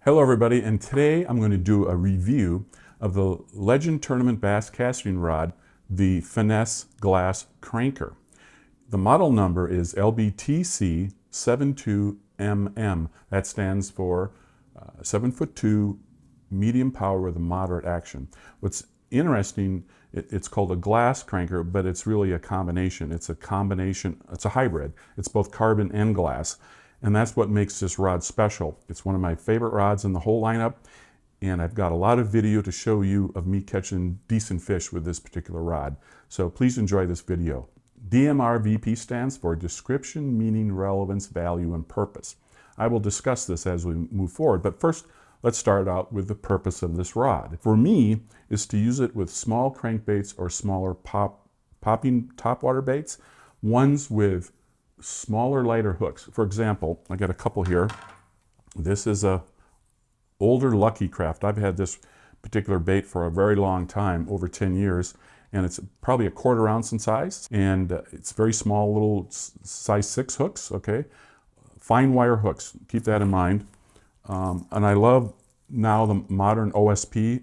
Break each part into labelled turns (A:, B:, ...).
A: Hello everybody, and today I'm going to do a review of the Legend Tournament Bass Casting Rod, the Finesse Glass Cranker. The model number is LBTC72MM. That stands for 7'2", medium power with a moderate action. What's interesting, it's called a glass cranker, but it's really a combination. It's a hybrid. It's both carbon and glass. And that's what makes this rod special. It's one of my favorite rods in the whole lineup, and I've got a lot of video to show you of me catching decent fish with this particular rod. So please enjoy this video. DMRVP stands for Description, Meaning, Relevance, Value, and Purpose. I will discuss this as we move forward, but first let's start out with the purpose of this rod. For me, is to use it with small crankbaits or smaller popping topwater baits, ones with smaller, lighter hooks. For example, I got a couple here. This is a older Lucky Craft. I've had this particular bait for a very long time, over 10 years, and it's probably a 1/4 ounce in size, and it's very small, little size 6 hooks, okay? Fine wire hooks, keep that in mind. And I love now the modern OSP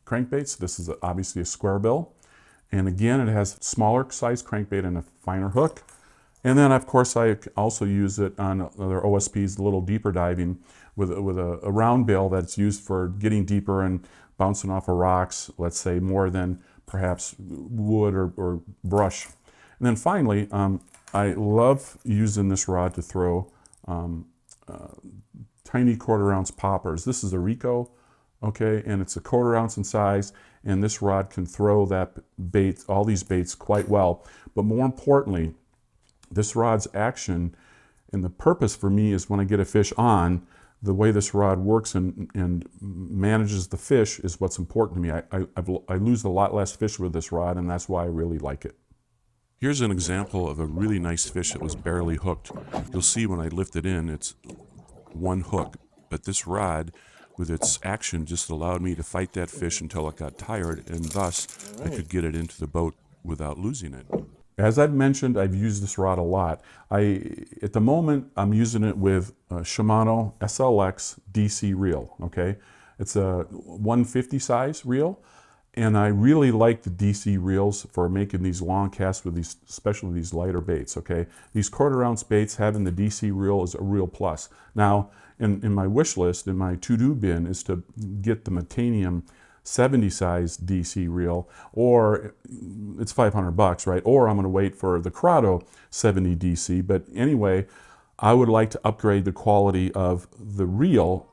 A: crankbaits. This is obviously a square bill, and again, it has smaller size crankbait and a finer hook. And then, of course, I also use it on other OSPs, a little deeper diving, with a round bill that's used for getting deeper and bouncing off of rocks, let's say, more than perhaps wood or brush. And then finally, I love using this rod to throw tiny 1/4 ounce poppers. This is a Rico, okay, and it's a 1/4 ounce in size, and this rod can throw that bait, all these baits, quite well. But more importantly, this rod's action and the purpose for me is when I get a fish on, the way this rod works and manages the fish is what's important to me. I lose a lot less fish with this rod, and that's why I really like it. Here's an example of a really nice fish that was barely hooked. You'll see when I lift it in, it's one hook, but this rod with its action just allowed me to fight that fish until it got tired, and thus I could get it into the boat without losing it. As I've mentioned, I've used this rod a lot. At the moment, I'm using it with a Shimano SLX DC reel, okay? It's a 150 size reel, and I really like the DC reels for making these long casts with these, especially these lighter baits, okay? These 1/4 ounce baits, having the DC reel is a real plus. Now, in my wish list, in my to-do bin, is to get the Metanium 70 size DC reel, or it's $500, right? Or I'm going to wait for the Crotto 70 DC. But anyway, I would like to upgrade the quality of the reel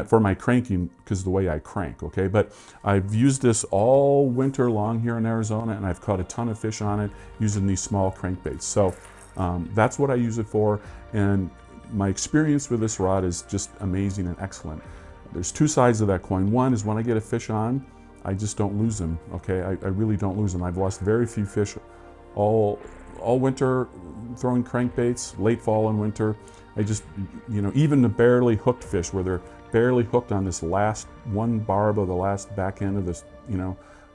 A: for my cranking, because the way I crank, okay? But I've used this all winter long here in Arizona, and I've caught a ton of fish on it using these small crankbaits. So that's what I use it for, and my experience with this rod is just amazing and excellent. There's two sides of that coin. One is when I get a fish on, I just don't lose them, okay? I really don't lose them. I've lost very few fish all winter throwing crankbaits, late fall and winter. I just, even the barely hooked fish, where they're barely hooked on this last one barb of the last back end of this,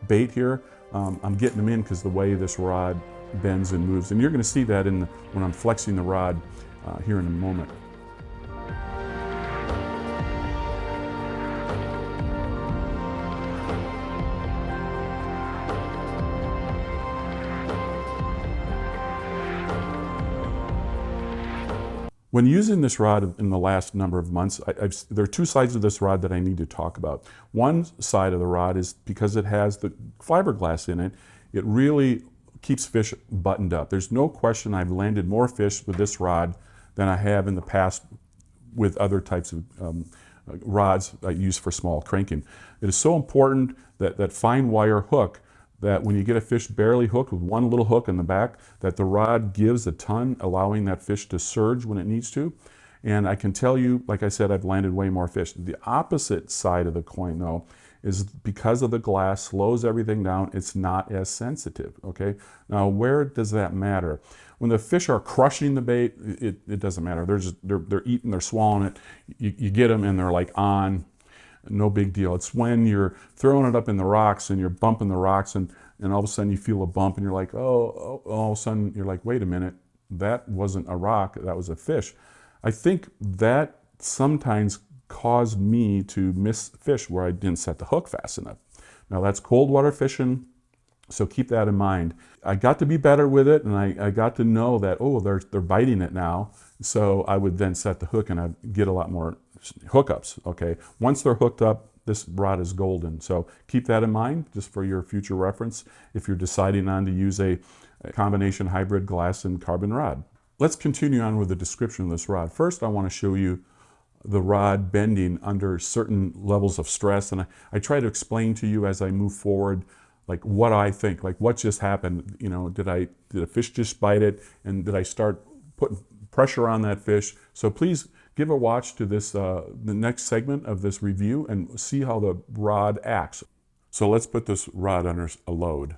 A: bait here, I'm getting them in because the way this rod bends and moves. And you're gonna see that when I'm flexing the rod here in a moment. When using this rod in the last number of months, there are two sides of this rod that I need to talk about. One side of the rod is because it has the fiberglass in it, it really keeps fish buttoned up. There's no question I've landed more fish with this rod than I have in the past with other types of rods I use for small cranking. It is so important that that fine wire hook, that when you get a fish barely hooked with one little hook in the back, that the rod gives a ton, allowing that fish to surge when it needs to. And I can tell you, like I said, I've landed way more fish. The opposite side of the coin, though, is because of the glass, slows everything down, it's not as sensitive, okay? Now, where does that matter? When the fish are crushing the bait, it doesn't matter. They're eating, they're swallowing it. You get them and they're like on. No big deal. It's when you're throwing it up in the rocks and you're bumping the rocks and all of a sudden you feel a bump and you're like, oh, all of a sudden you're like, wait a minute, that wasn't a rock, that was a fish. I think that sometimes caused me to miss fish where I didn't set the hook fast enough. Now that's cold water fishing, so keep that in mind. I got to be better with it, and I got to know that, oh, they're biting it now. So I would then set the hook and I'd get a lot more hookups, okay? Once they're hooked up, this rod is golden. So keep that in mind just for your future reference if you're deciding on to use a combination hybrid glass and carbon rod. Let's continue on with the description of this rod. First, I want to show you the rod bending under certain levels of stress, and I try to explain to you as I move forward like what I think, like what just happened. You know, did a fish just bite it, and did I start putting pressure on that fish? So please give a watch to this the next segment of this review and see how the rod acts. So let's put this rod under a load.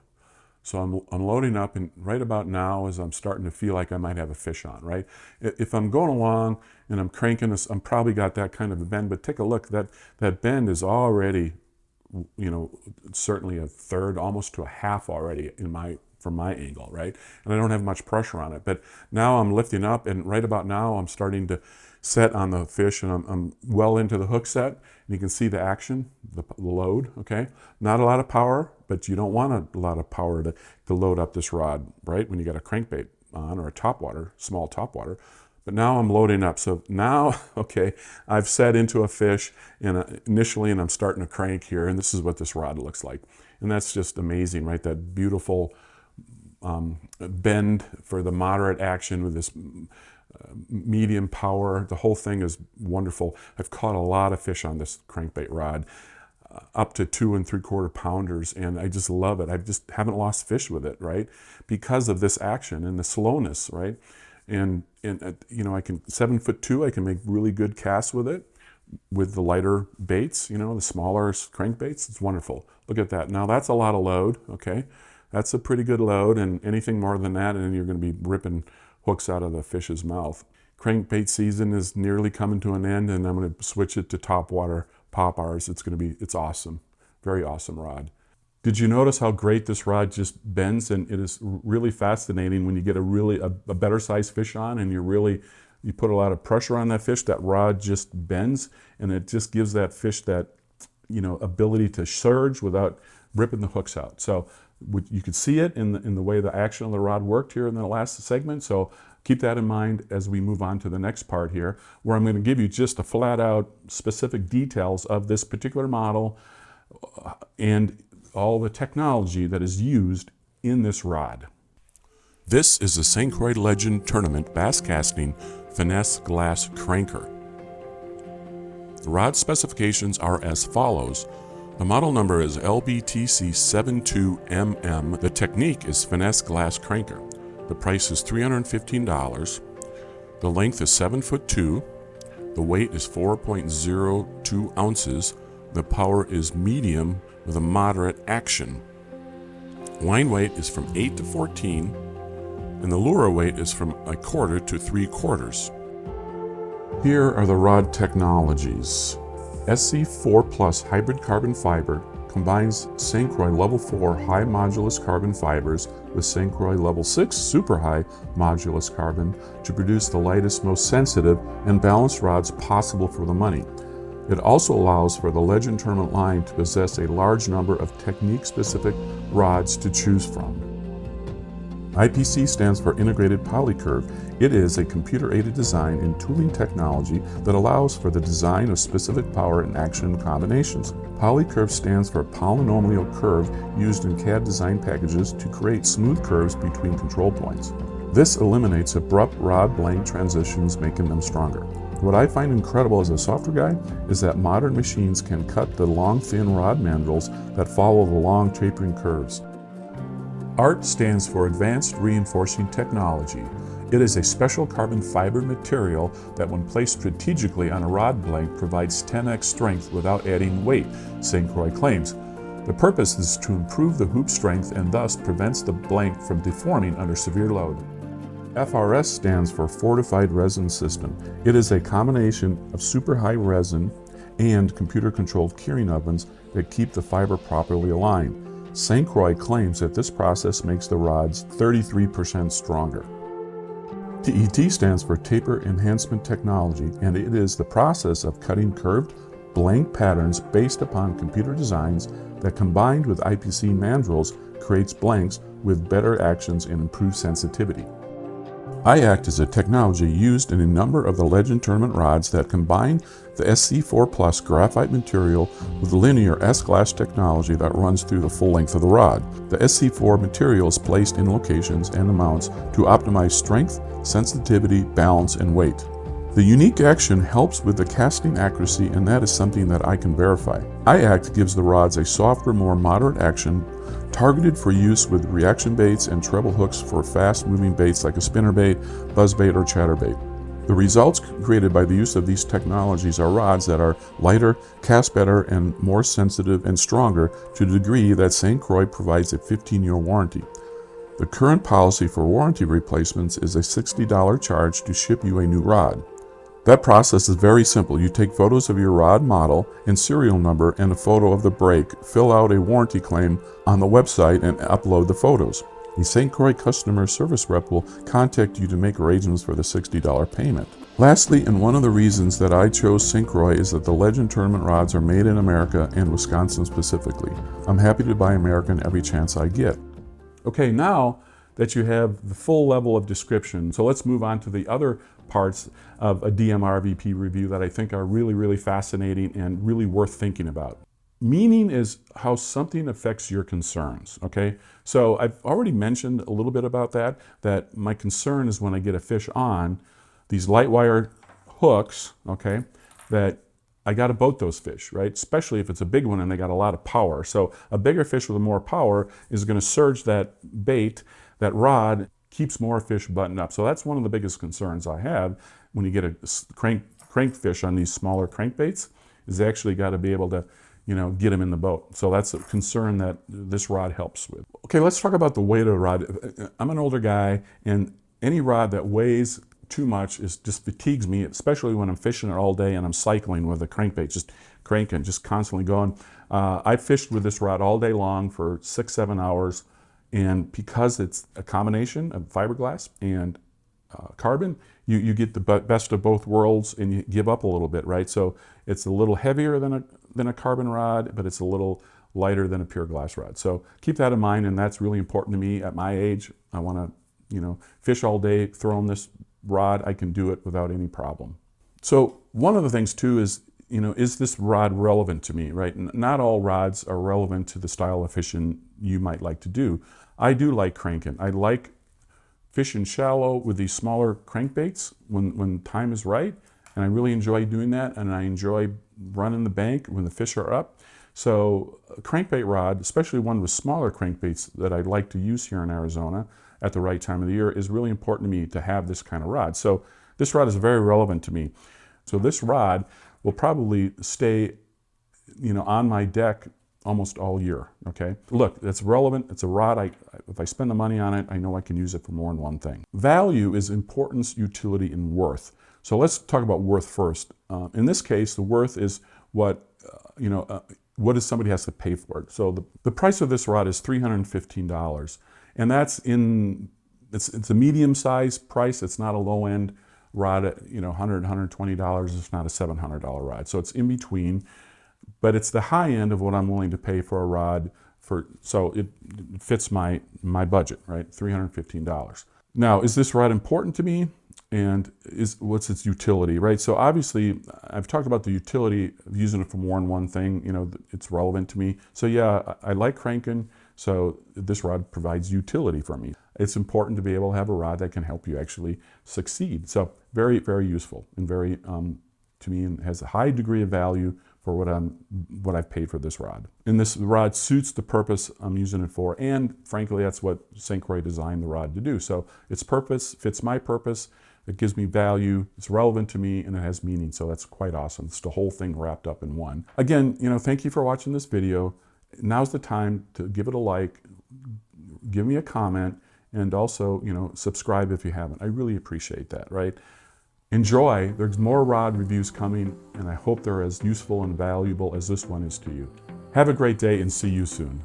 A: So I'm loading up, and right about now as I'm starting to feel like I might have a fish on, right? If I'm going along and I'm cranking this, I'm probably got that kind of a bend, but take a look, that bend is already, you know, certainly a third, almost to a half already from my angle, right? And I don't have much pressure on it, but now I'm lifting up, and right about now I'm starting to set on the fish, and I'm well into the hook set, and you can see the action, the load, okay? Not a lot of power, but you don't want a lot of power to load up this rod, right? When you got a crankbait on or a topwater, small topwater. But now I'm loading up. So now, okay, I've set into a fish initially, and I'm starting to crank here, and this is what this rod looks like. And that's just amazing, right? That beautiful bend for the moderate action with this medium power. The whole thing is wonderful. I've caught a lot of fish on this crankbait rod, up to 2 3/4 pounders, and I just love it. I just haven't lost fish with it, right? Because of this action and the slowness, right? And you know, 7'2", I can make really good casts with it, with the lighter baits, you know, the smaller crankbaits. It's wonderful. Look at that. Now that's a lot of load, okay? That's a pretty good load, and anything more than that, and you're going to be ripping hooks out of the fish's mouth. Crankbait season is nearly coming to an end, and I'm going to switch it to topwater poppers. It's awesome. Very awesome rod. Did you notice how great this rod just bends? And it is really fascinating when you get a better sized fish on, and you put a lot of pressure on that fish, that rod just bends, and it just gives that fish that, you know, ability to surge without ripping the hooks out. So you could see it in the way the action of the rod worked here in the last segment. So keep that in mind as we move on to the next part here, where I'm going to give you just a flat out specific details of this particular model and all the technology that is used in this rod. This is the St. Croix Legend Tournament Bass Casting Finesse Glass Cranker. The rod specifications are as follows. The model number is LBTC72MM. The technique is Finesse Glass Cranker. The price is $315. The length is 7'2". The weight is 4.02 ounces. The power is medium with a moderate action. Line weight is from 8 to 14, and the lure weight is from 1/4 to 3/4. Here are the rod technologies. SC4 Plus hybrid carbon fiber combines St. Croix Level 4 high modulus carbon fibers with St. Croix Level 6 super high modulus carbon to produce the lightest, most sensitive, and balanced rods possible for the money. It also allows for the Legend Tournament line to possess a large number of technique-specific rods to choose from. IPC stands for Integrated Polycurve. It is a computer-aided design and tooling technology that allows for the design of specific power and action combinations. Polycurve stands for Polynomial Curve, used in CAD design packages to create smooth curves between control points. This eliminates abrupt rod blank transitions, making them stronger. What I find incredible as a software guy is that modern machines can cut the long, thin rod mandrels that follow the long, tapering curves. ART stands for Advanced Reinforcing Technology. It is a special carbon fiber material that, when placed strategically on a rod blank, provides 10x strength without adding weight, St. Croix claims. The purpose is to improve the hoop strength and thus prevents the blank from deforming under severe load. FRS stands for Fortified Resin System. It is a combination of super high resin and computer-controlled curing ovens that keep the fiber properly aligned. St. Croix claims that this process makes the rods 33% stronger. TET stands for Taper Enhancement Technology, and it is the process of cutting curved, blank patterns based upon computer designs that, combined with IPC mandrels, creates blanks with better actions and improved sensitivity. iAct is a technology used in a number of the Legend tournament rods that combine the SC4 Plus graphite material with linear S-glass technology that runs through the full length of the rod. The SC4 material is placed in locations and amounts to optimize strength, sensitivity, balance, and weight. The unique action helps with the casting accuracy, and that is something that I can verify. iAct gives the rods a softer, more moderate action, targeted for use with reaction baits and treble hooks for fast-moving baits like a spinnerbait, buzzbait, or chatterbait. The results created by the use of these technologies are rods that are lighter, cast better, and more sensitive and stronger to the degree that St. Croix provides a 15-year warranty. The current policy for warranty replacements is a $60 charge to ship you a new rod. That process is very simple. You take photos of your rod model and serial number and a photo of the break, fill out a warranty claim on the website, and upload the photos. The St. Croix customer service rep will contact you to make arrangements for the $60 payment. Lastly, and one of the reasons that I chose St. Croix is that the Legend tournament rods are made in America and Wisconsin specifically. I'm happy to buy American every chance I get. Okay, now that you have the full level of description, so let's move on to the other parts of a DMRVP review that I think are really, really fascinating and really worth thinking about. Meaning is how something affects your concerns, okay? So I've already mentioned a little bit about that my concern is when I get a fish on these light wire hooks, okay, that I got to boat those fish, right? Especially if it's a big one and they got a lot of power. So a bigger fish with more power is going to surge that bait, that rod, keeps more fish buttoned up. So that's one of the biggest concerns I have when you get a crank fish on these smaller crankbaits, is they actually got to be able to, get them in the boat. So that's a concern that this rod helps with. Okay, let's talk about the weight of the rod. I'm an older guy, and any rod that weighs too much just fatigues me, especially when I'm fishing it all day and I'm cycling with a crankbait, just cranking, just constantly going. I fished with this rod all day long for 6-7 hours. And because it's a combination of fiberglass and carbon, you get the best of both worlds, and you give up a little bit, right? So it's a little heavier than a carbon rod, but it's a little lighter than a pure glass rod. So keep that in mind, and that's really important to me at my age. I want to, fish all day, throwing this rod. I can do it without any problem. So one of the things too is, is this rod relevant to me, right? Not all rods are relevant to the style of fishing you might like to do. I do like cranking. I like fishing shallow with these smaller crankbaits when time is right, and I really enjoy doing that, and I enjoy running the bank when the fish are up. So a crankbait rod, especially one with smaller crankbaits that I like to use here in Arizona at the right time of the year, is really important to me to have this kind of rod. So this rod is very relevant to me. So this rod will probably stay, on my deck almost all year, okay? Look, it's relevant, it's a rod, if I spend the money on it, I know I can use it for more than one thing. Value is importance, utility, and worth. So let's talk about worth first. In this case, the worth is what does somebody has to pay for it. So the price of this rod is $315, and that's it's a medium-sized price. It's not a low-end rod at $100, $120. It's not a $700 rod, so it's in between. But it's the high end of what I'm willing to pay for a rod, so it fits my budget, right? $315. Now, is this rod important to me? And what's its utility, right? So obviously, I've talked about the utility of using it for more than one thing. It's relevant to me. So yeah, I like cranking, so this rod provides utility for me. It's important to be able to have a rod that can help you actually succeed. So very, very useful, and very, to me, and has a high degree of value for what I've paid for this rod. And this rod suits the purpose I'm using it for, and frankly, that's what St. Croix designed the rod to do. So its purpose fits my purpose, it gives me value, it's relevant to me, and it has meaning, so that's quite awesome. It's the whole thing wrapped up in one. Again, thank you for watching this video. Now's the time to give it a like, give me a comment, and also, subscribe if you haven't. I really appreciate that, right? Enjoy. There's more rod reviews coming, and I hope they're as useful and valuable as this one is to you. Have a great day, and see you soon.